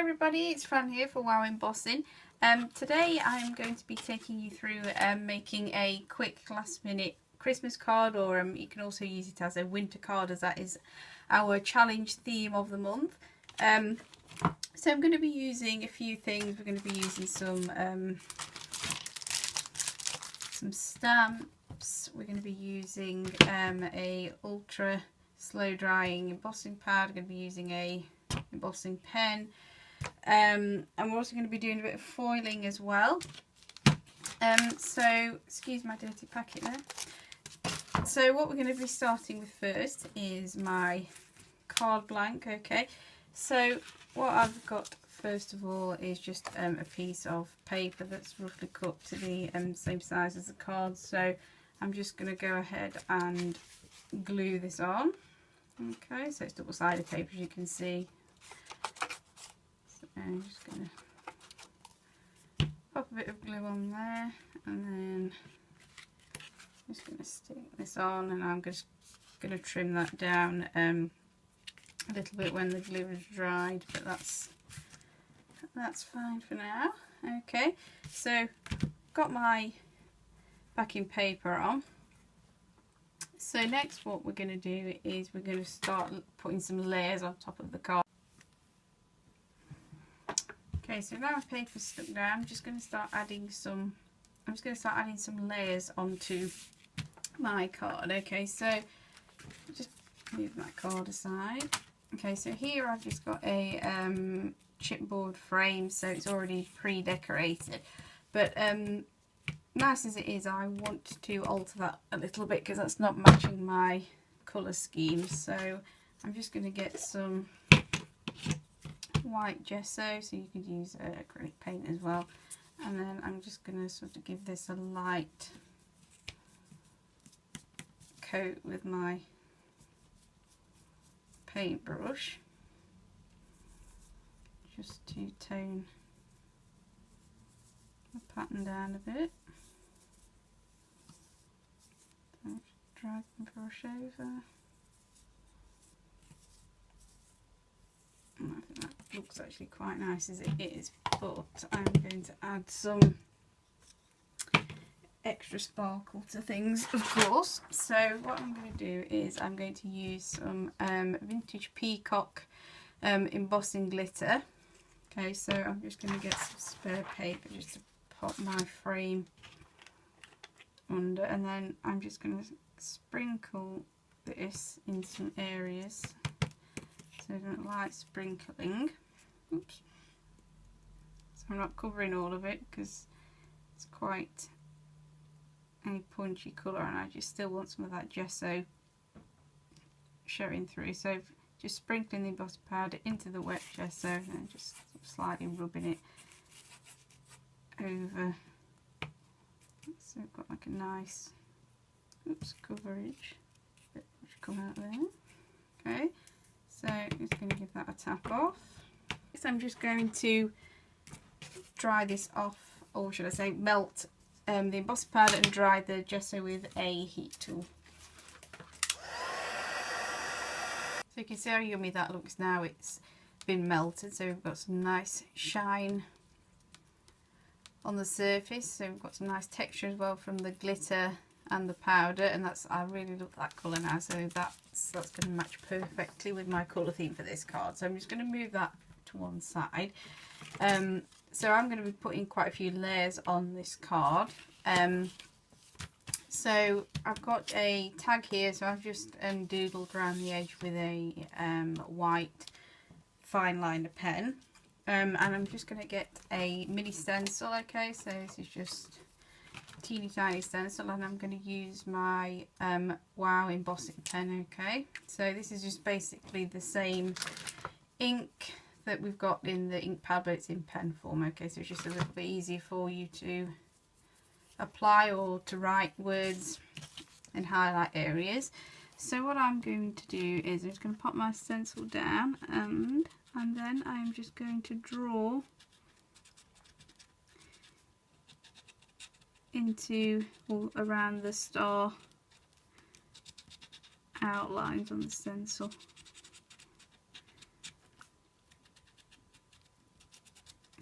everybody, it's Fran here for Wow Embossing. Today I'm going to be taking you through making a quick last minute Christmas card, or you can also use it as a winter card, as that is our challenge theme of the month. So I'm going to be using a few things. We're going to be using some stamps. We're going to be using a ultra slow drying embossing pad. We're going to be using a embossing pen, and we're also going to be doing a bit of foiling as well. So excuse my dirty packet there. So what we're going to be starting with first is my card blank. Okay, so what I've got first of all is just a piece of paper that's roughly cut to the same size as the card. So I'm just going to go ahead and glue this on. Okay, so it's double-sided paper, as you can see. So I'm just going to pop a bit of glue on there, and then I'm just going to stick this on, and I'm just going to trim that down a little bit when the glue is dried, but that's fine for now. Okay, so got my backing paper on. So next what we're going to do is we're going to start putting some layers on top of the card. Okay, so now my paper's stuck down, I'm just going to start adding some layers onto my card. Okay, so just move that card aside. Okay, so here I've just got a chipboard frame, so it's already pre-decorated, but nice as it is, I want to alter that a little bit because that's not matching my colour scheme. So I'm just going to get some white gesso, so you could use acrylic paint as well, and then I'm just going to sort of give this a light coat with my paintbrush, just to tone the pattern down a bit. So drag the brush over. And I think that looks actually quite nice as it is, but I'm going to add some extra sparkle to things, of course. So what I'm going to do is I'm going to use some vintage peacock embossing glitter. Okay, so I'm just going to get some spare paper just to pop my frame under, and then I'm just going to sprinkle this in some areas, so I don't like sprinkling. Oops. So I'm not covering all of it because it's quite a punchy colour, and I just still want some of that gesso showing through. So just sprinkling the embossing powder into the wet gesso and just slightly rubbing it over, so we've got like a nice coverage bit which come out there. Okay, so I'm just going to give that a tap off. So I'm just going to dry this off, or should I say melt the embossing powder and dry the gesso with a heat tool. So you can see how yummy that looks now. It's been melted, so we've got some nice shine on the surface, so we've got some nice texture as well from the glitter and the powder, and I really love that colour now, so that's going to match perfectly with my colour theme for this card. So I'm just going to move that to one side. So I'm going to be putting quite a few layers on this card. So I've got a tag here, so I've just doodled around the edge with a white fine liner pen, and I'm just going to get a mini stencil. Okay, so this is just a teeny tiny stencil, and I'm going to use my Wow embossing pen. Okay, so this is just basically the same ink that we've got in the ink pad, but it's in pen form. Okay, so it's just a little bit easier for you to apply or to write words and highlight areas. So what I'm going to do is I'm just going to pop my stencil down, and then I'm just going to draw into or around the star outlines on the stencil.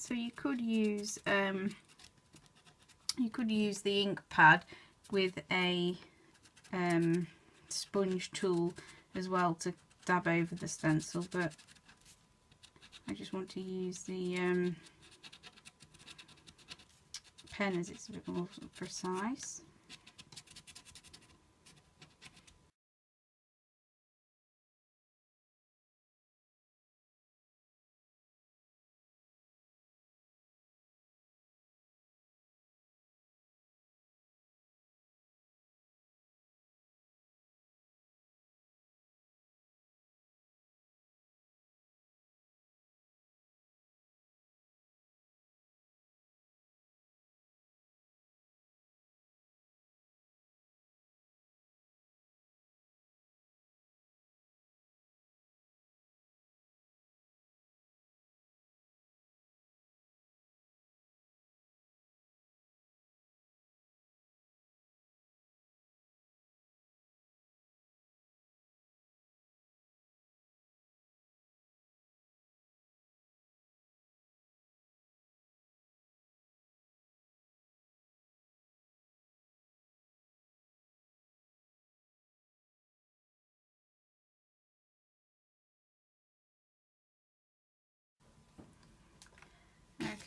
So you could use the ink pad with a sponge tool as well to dab over the stencil, but I just want to use the pen as it's a bit more precise.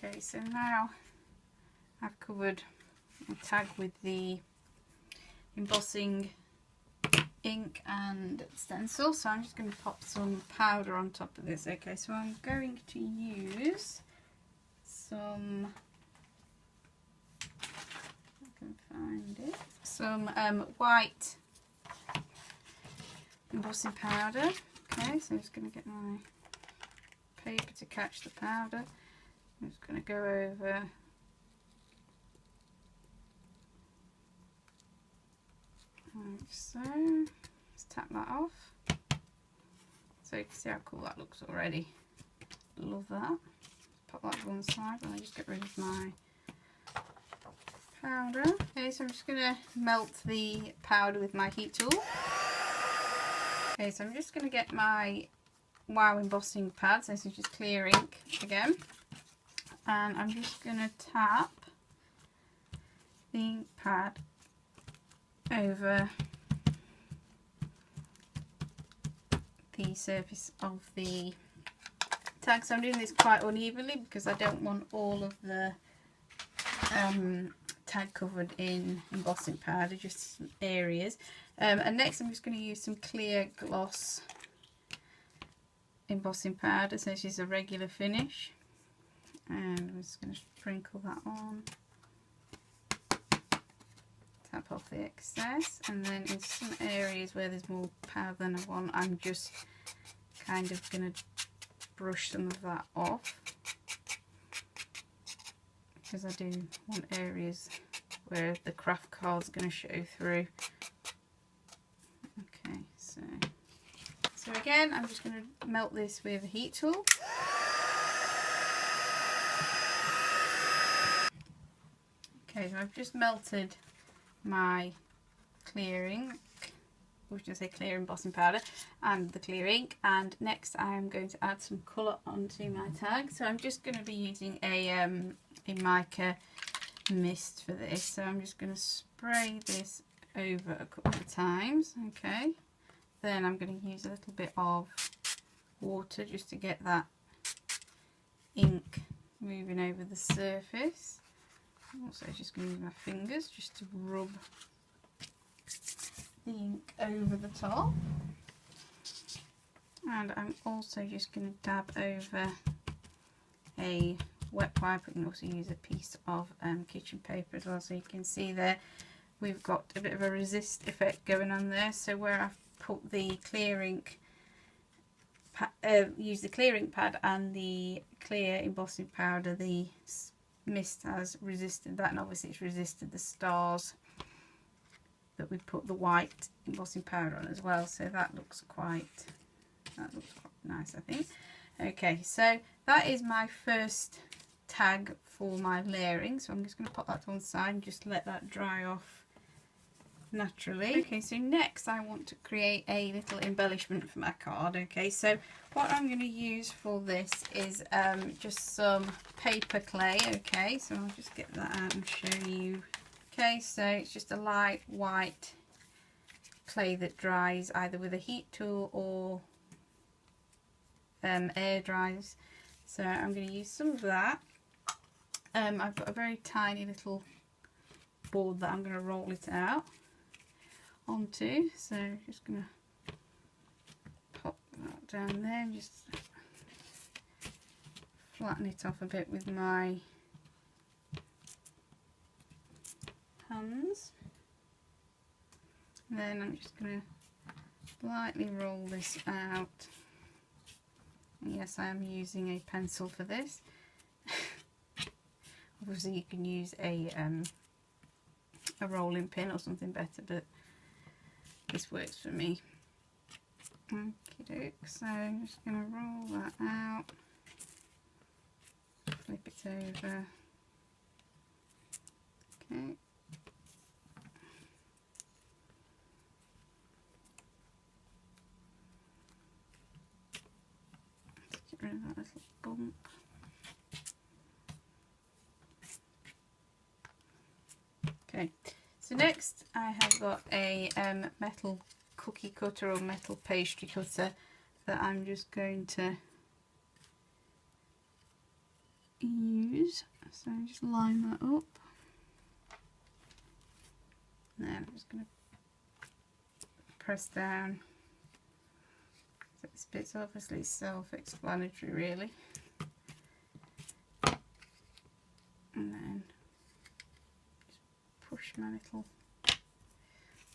Okay, so now I've covered a tag with the embossing ink and stencil, so I'm just going to pop some powder on top of this. Okay, so I'm going to use some, if I can find it, some white embossing powder. Okay, so I'm just going to get my paper to catch the powder. I'm just going to go over like so. Let's tap that off. So you can see how cool that looks already. Love that. Pop that to one side and I just get rid of my powder. Okay, so I'm just going to melt the powder with my heat tool. Okay, so I'm just going to get my Wow embossing pad. So this is just clear ink again. And I'm just going to tap the ink pad over the surface of the tag. So I'm doing this quite unevenly because I don't want all of the tag covered in embossing powder, just some areas. And next I'm just going to use some clear gloss embossing powder. So this is a regular finish. And I'm just going to sprinkle that on, tap off the excess, and then in some areas where there's more powder than I want, I'm just kind of going to brush some of that off, because I do want areas where the craft card's going to show through. Okay, so again I'm just going to melt this with a heat tool. Okay, so I've just melted my clear ink, or should I say clear embossing powder, and the clear ink, and next I'm going to add some colour onto my tag. So I'm just going to be using a mica mist for this, so I'm just going to spray this over a couple of times. Okay, then I'm going to use a little bit of water just to get that ink moving over the surface. I'm also just going to use my fingers just to rub the ink over the top, and I'm also just going to dab over a wet wipe. We can also use a piece of kitchen paper as well, so you can see there we've got a bit of a resist effect going on there. So where I've put the clear ink, use the clear ink pad and the clear embossing powder, the mist has resisted that, and obviously it's resisted the stars that we put the white embossing powder on as well, so that looks quite nice, I think. Okay, so that is my first tag for my layering, so I'm just going to pop that to one side and just let that dry off naturally. Okay, so next I want to create a little embellishment for my card. Okay, so what I'm going to use for this is just some paper clay. Okay, so I'll just get that out and show you. Okay, so it's just a light white clay that dries either with a heat tool or air dries. So I'm going to use some of that. I've got a very tiny little board that I'm going to roll it out onto, so just going to pop that down there and just flatten it off a bit with my hands. And then I'm just going to lightly roll this out. And yes, I am using a pencil for this. Obviously you can use a rolling pin or something better, but this works for me. Okie doke, so I'm just going to roll that out, flip it over. Okay. Let's get rid of that little bump. Okay, so next I have got a metal cookie cutter or metal pastry cutter that I'm just going to use. So just line that up. And then I'm just going to press down. So this bit's obviously self-explanatory really. And then push my little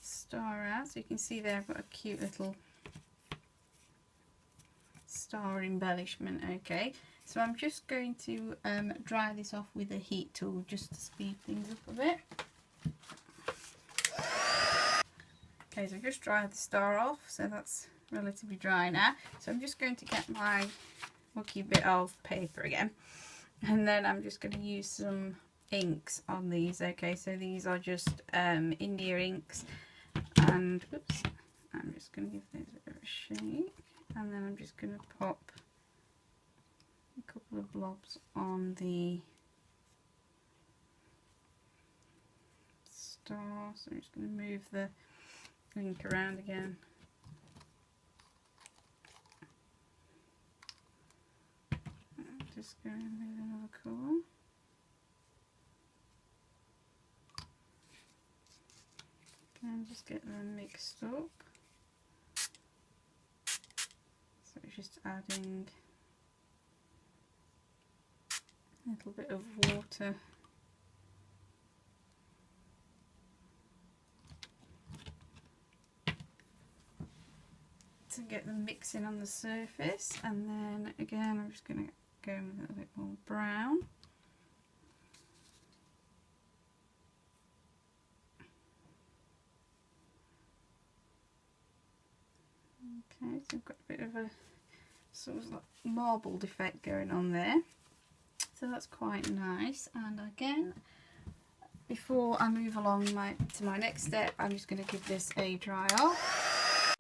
star out, so you can see there I've got a cute little star embellishment. Okay, so I'm just going to dry this off with a heat tool just to speed things up a bit. Okay, so I've just dried the star off, so that's relatively dry now. So I'm just going to get my mucky bit of paper again, and then I'm just going to use some inks on these. Okay, so these are just India inks, and oops, I'm just going to give these a bit of a shake, and then I'm just going to pop a couple of blobs on the star. So I'm just going to move the ink around again. Just going with another colour. And just get them mixed up. So just adding a little bit of water. To get them mixing on the surface, and then again I'm just going to go with a little bit more brown. Okay, so I've got a bit of a sort of like marbled effect going on there, so that's quite nice. And again, before I move along to my next step, I'm just going to give this a dry off.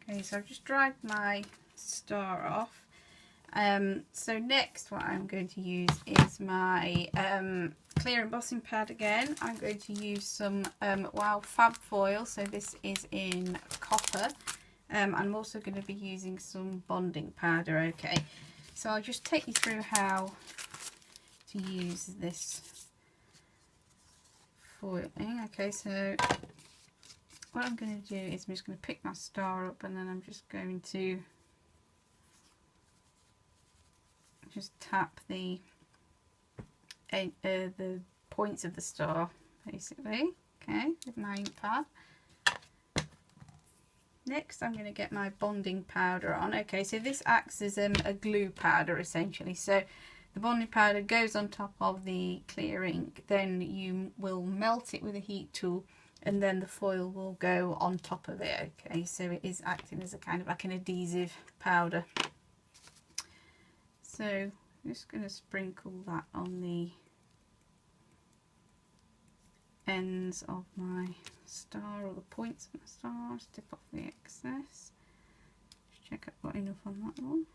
Okay, so I've just dried my star off. So next what I'm going to use is my clear embossing pad again. I'm going to use some Fab Foils, so this is in copper. I'm also going to be using some bonding powder. Okay, so I'll just take you through how to use this foiling. Okay, so what I'm going to do is I'm just going to pick my star up, and then I'm just going to just tap the points of the star basically, okay, with my ink pad. Next I'm going to get my bonding powder on. Okay, so this acts as a glue powder essentially. So the bonding powder goes on top of the clear ink, then you will melt it with a heat tool, and then the foil will go on top of it. Okay, so it is acting as a kind of like an adhesive powder. So I'm just going to sprinkle that on the ends of my star, or the points of my star, strip off the excess. Just check I've got enough on that one.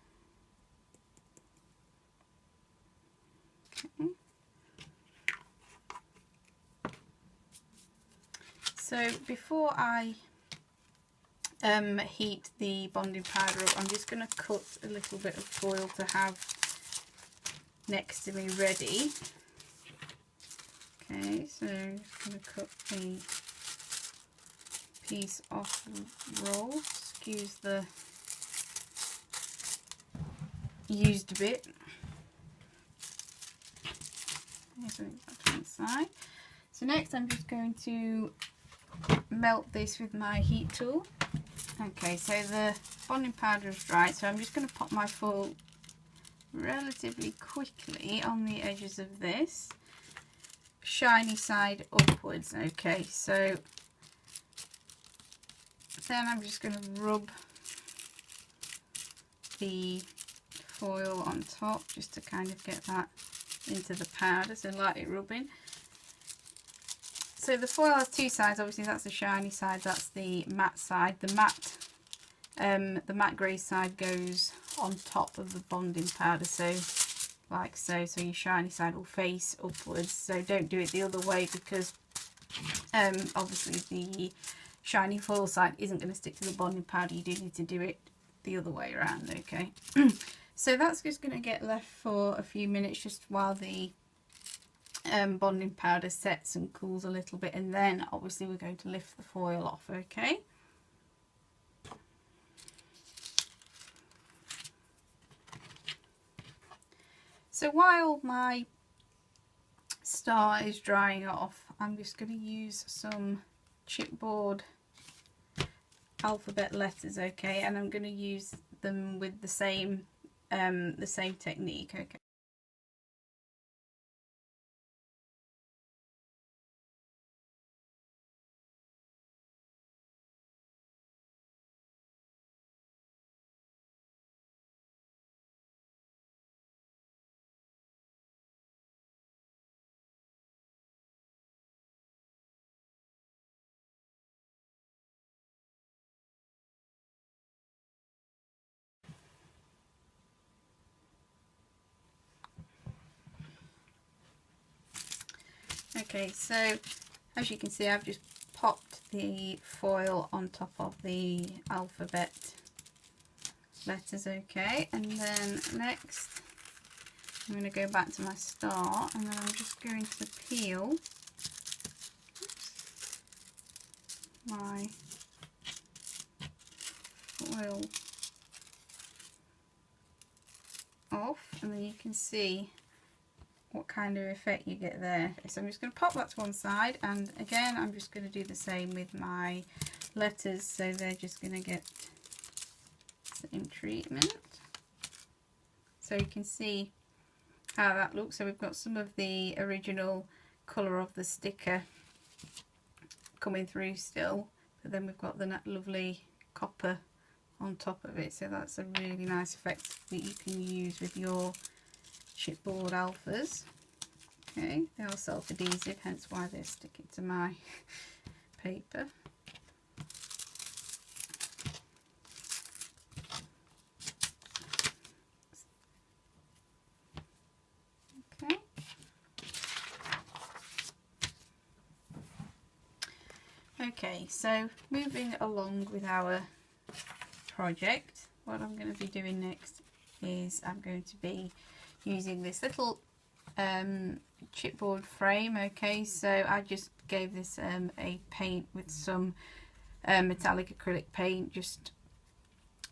Okay. So before I heat the bonding powder up, I'm just going to cut a little bit of foil to have next to me ready. Okay, so I'm just going to cut the piece off the roll. Excuse the used bit. Here's that one side. So next I'm just going to melt this with my heat tool. Okay, so the bonding powder is dried, so I'm just going to pop my foil relatively quickly on the edges of this, shiny side upwards. Okay, so then I'm just going to rub the foil on top just to kind of get that into the powder, so lightly rubbing. So the foil has two sides, obviously that's the shiny side, that's the matte side. The matte grey side goes on top of the bonding powder, so like so, so your shiny side will face upwards. So don't do it the other way, because obviously the shiny foil side isn't going to stick to the bonding powder. You do need to do it the other way around. Okay. So that's just going to get left for a few minutes, just while the bonding powder sets and cools a little bit, and then obviously we're going to lift the foil off. Okay. So while my star is drying off, I'm just going to use some chipboard alphabet letters. Okay, and I'm going to use them with the same technique. Okay. Okay, so as you can see, I've just popped the foil on top of the alphabet letters. Okay, and then next I'm going to go back to my star, and then I'm just going to peel my foil off, and then you can see what kind of effect you get there. So I'm just going to pop that to one side, and again I'm just going to do the same with my letters, so they're just going to get the same treatment. So you can see how that looks. So we've got some of the original colour of the sticker coming through still, but then we've got the lovely copper on top of it. So that's a really nice effect that you can use with your chipboard alphas. Okay, they are self-adhesive, hence why they're sticking to my paper. Okay. Okay, so moving along with our project, what I'm going to be doing next is I'm going to be using this little chipboard frame. Okay, so I just gave this a paint with some metallic acrylic paint, just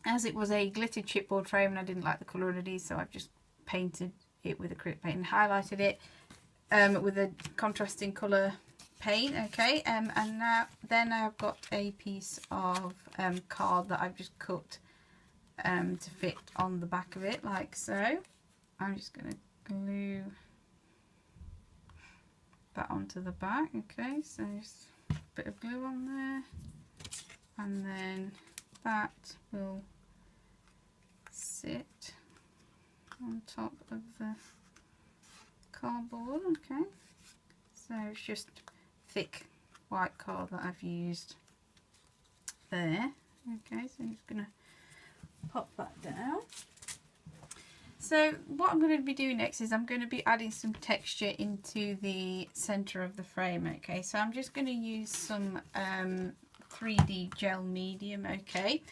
as it was a glittered chipboard frame and I didn't like the colour of these, so I've just painted it with acrylic paint and highlighted it with a contrasting colour paint. Okay, and now I've got a piece of card that I've just cut to fit on the back of it, like so. I'm just going to glue that onto the back. Okay, so just a bit of glue on there, and then that will sit on top of the cardboard. Okay, so it's just thick white card that I've used there. Okay, so I'm just going to pop that down. So what I'm going to be doing next is I'm going to be adding some texture into the centre of the frame. Okay, so I'm just going to use some 3D gel medium, okay,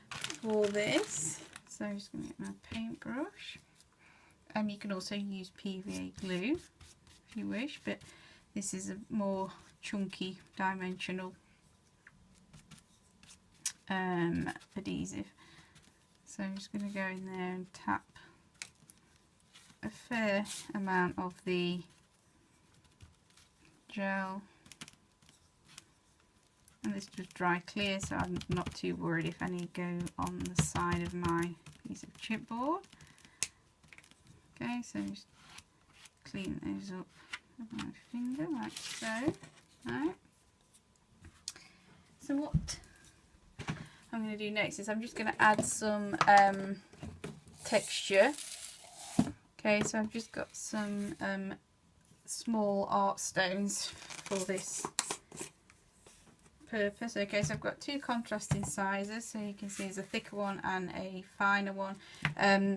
for this. So I'm just going to get my paintbrush. You can also use PVA glue if you wish, but this is a more chunky dimensional adhesive. So I'm just going to go in there and tap a fair amount of the gel, and this does dry clear, so I'm not too worried if any go on the side of my piece of chipboard. Okay, so just clean those up with my finger like so. Right. So what I'm going to do next is I'm just going to add some texture. Okay, so I've just got some small art stones for this purpose. Okay, so I've got two contrasting sizes, so you can see there's a thicker one and a finer one.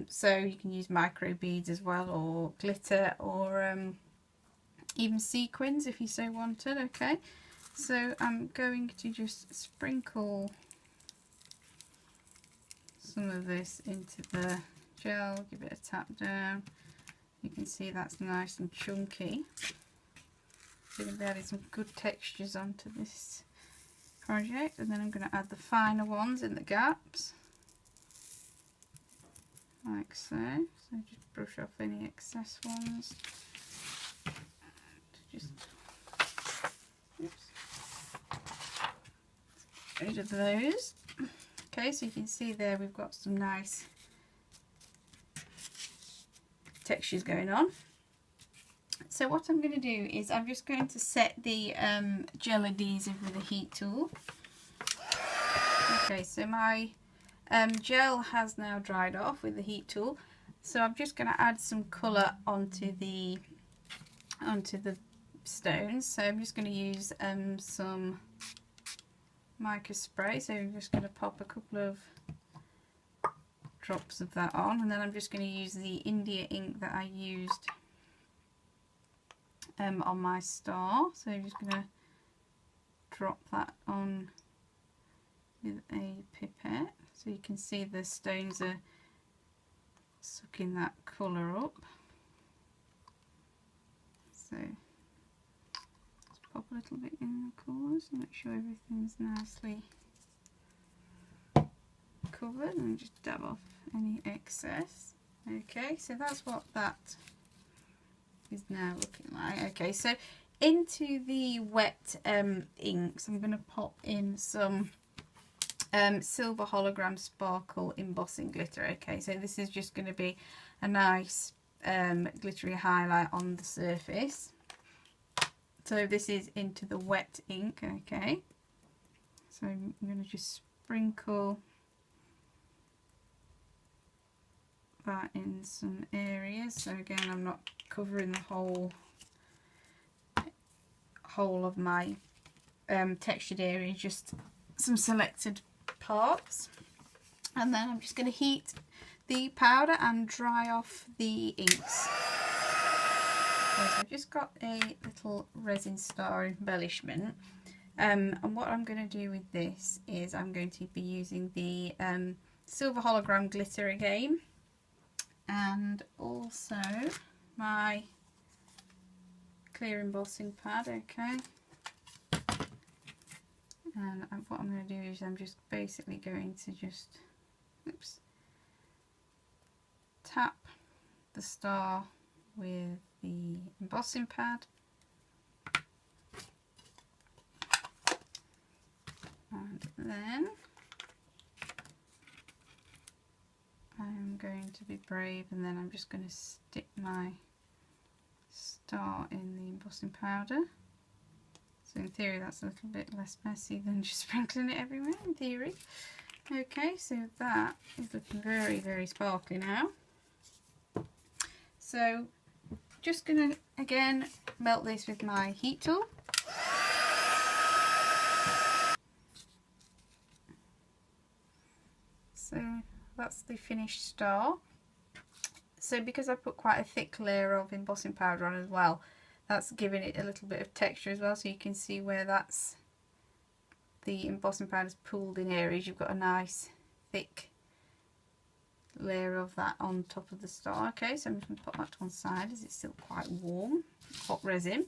So you can use micro beads as well, or glitter, or even sequins if you so wanted. Okay, so I'm going to just sprinkle some of this into the gel, give it a tap down. You can see that's nice and chunky. So we're going to be adding some good textures onto this project, and then I'm going to add the finer ones in the gaps, like so. So just brush off any excess ones. Just get rid of those. Okay, so you can see there we've got some nice textures going on. So what I'm going to do is I'm just going to set the gel adhesive with a heat tool. Okay, so my gel has now dried off with the heat tool, so I'm just going to add some colour onto the stones. So I'm just going to use some mica spray, so I'm just going to pop a couple of drops of that on, and then I'm just going to use the India ink that I used on my star. So I'm just going to drop that on with a pipette, so you can see the stones are sucking that colour up. So let's pop a little bit in the corners and make sure everything's nicely covered, and just dab off any excess. Okay, so that's what that is now looking like. Okay, so into the wet inks I'm going to pop in some silver hologram sparkle embossing glitter. Okay, so this is just going to be a nice glittery highlight on the surface. So this is into the wet ink. Okay, so I'm going to just sprinkle that in some areas. So again, I'm not covering the whole of my textured area, just some selected parts. And then I'm just going to heat the powder and dry off the inks. So I've just got a little resin star embellishment, and what I'm going to do with this is I'm going to be using the silver hologram glitter again, and also my clear embossing pad. Okay, and what I'm going to do is I'm just basically going to just tap the star with the embossing pad, and then I'm going to be brave, and then I'm just going to stick my star in the embossing powder. So in theory that's a little bit less messy than just sprinkling it everywhere, in theory. Okay, so that is looking very, very sparkly now. So just going to again melt this with my heat tool. So that's the finished star. So because I put quite a thick layer of embossing powder on as well, that's giving it a little bit of texture as well, so you can see where that's the embossing powder's pooled in areas. You've got a nice thick layer of that on top of the star. Okay, so I'm just going to put that to one side as it's still quite warm, hot resin.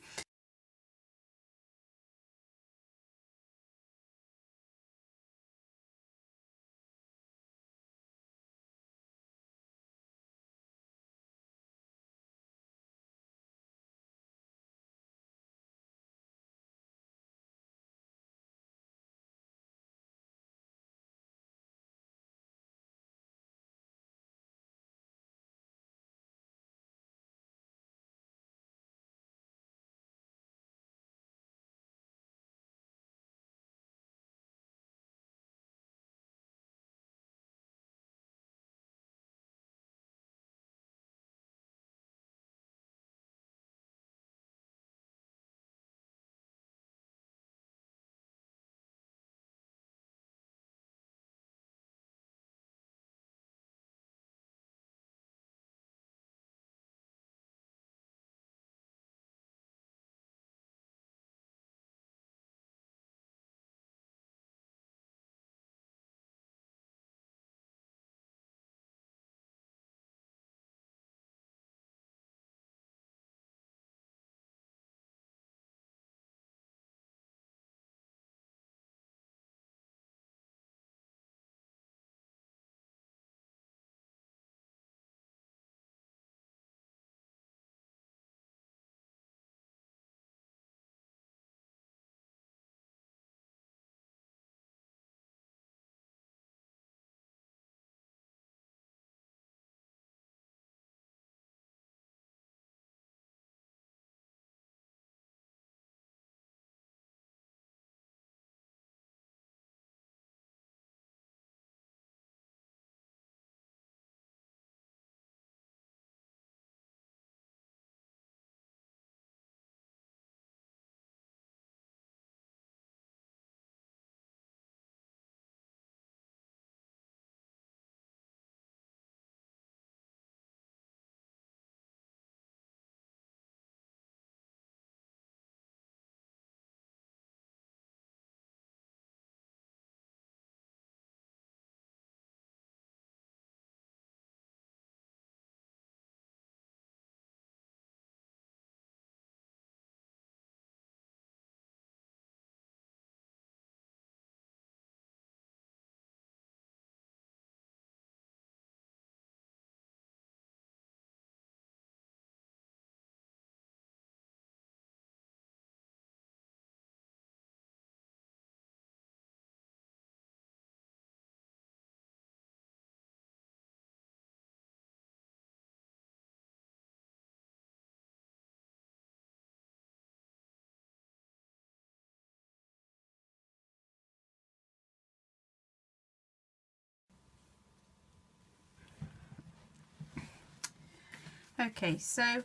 Okay, so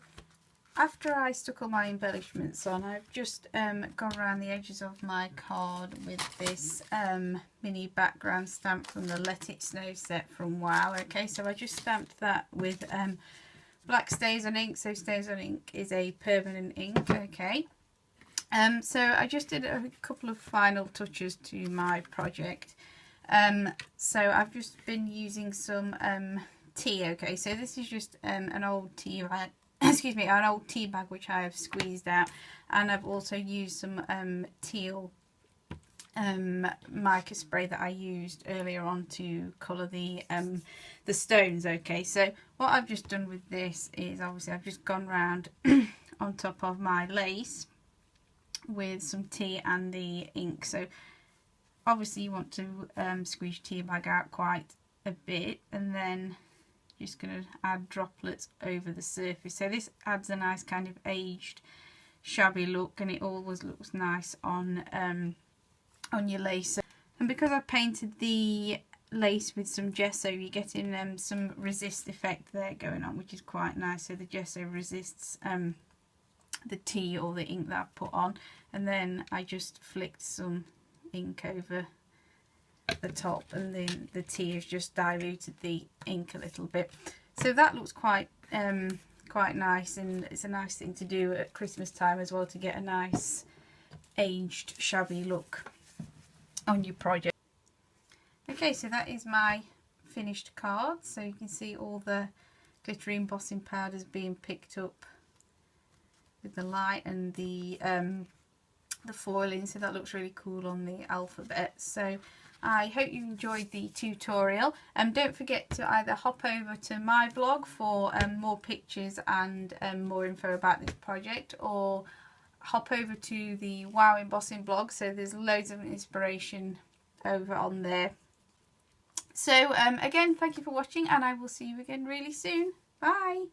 after I stuck all my embellishments on, I've just gone around the edges of my card with this mini background stamp from the Let It Snow set from Wow. Okay, so I just stamped that with black StazOn ink. So StazOn ink is a permanent ink. Okay, so I just did a couple of final touches to my project. So I've just been using some tea. Okay, so this is just an old tea bag. Excuse me, an old tea bag which I have squeezed out, and I've also used some teal mica spray that I used earlier on to colour the stones. Okay, so what I've just done with this is obviously I've just gone round on top of my lace with some tea and the ink. So obviously you want to squeeze your tea bag out quite a bit, and then just going to add droplets over the surface. So this adds a nice kind of aged, shabby look, and it always looks nice on your lace. And because I've painted the lace with some gesso, you're getting some resist effect there going on, which is quite nice. So the gesso resists the tea or the ink that I've put on, and then I just flicked some ink over the top, and then the tea has just diluted the ink a little bit. So that looks quite nice, and it's a nice thing to do at Christmas time as well, to get a nice aged shabby look on your project. Okay, so that is my finished card. So you can see all the glittery embossing powders being picked up with the light and the foiling, so that looks really cool on the alphabet. So I hope you enjoyed the tutorial. Don't forget to either hop over to my blog for more pictures and more info about this project, or hop over to the Wow Embossing blog. So there's loads of inspiration over on there. So again, thank you for watching, and I will see you again really soon. Bye!